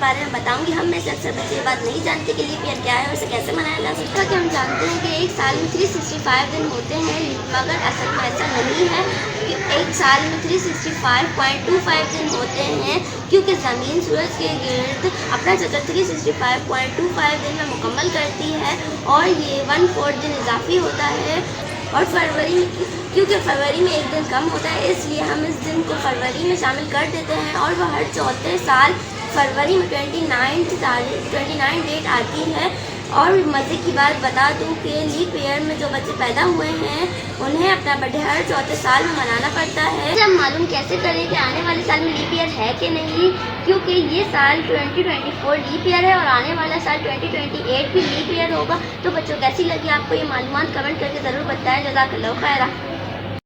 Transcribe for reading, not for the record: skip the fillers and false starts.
بارے میں بتاؤں گی. ہم میں سے اکثر بچے یہ بات نہیں جانتے کہ لیپ ایئر کیا ہے اور اسے کیسے منایا جا سکتا ہے. کہ ہم جانتے ہیں کہ ایک سال میں 365 دن ہوتے ہیں، مگر اصل میں ایسا نہیں ہے کہ ایک سال میں 365.25 دن ہوتے ہیں، کیونکہ زمین سورج کے گرد اپنا چکر 365.25 دن میں مکمل کرتی ہے اور یہ 1/4 دن اضافی ہوتا ہے. اور کیونکہ فروری میں ایک دن کم ہوتا ہے، اس لیے ہم اس دن کو فروری میں شامل کر دیتے ہیں اور وہ ہر چوتھے سال فروری میں 29 ڈیٹ آتی ہے. اور مزے کی بات بتا دوں کہ لیپ ایئر میں جو بچے پیدا ہوئے ہیں انہیں اپنا برتھ ڈے ہر چوتھے سال میں منانا پڑتا ہے. ہم معلوم کیسے کریں کہ آنے والے سال میں لیپ ایئر ہے کہ نہیں، کیونکہ یہ سال 2024 لیپ ایئر ہے اور آنے والا سال 2028 بھی لیپ ایئر ہوگا. تو بچوں کیسی لگی آپ کو یہ معلومات کمنٹ کر کے ضرور بتائیں. جزاک اللہ خیرہ.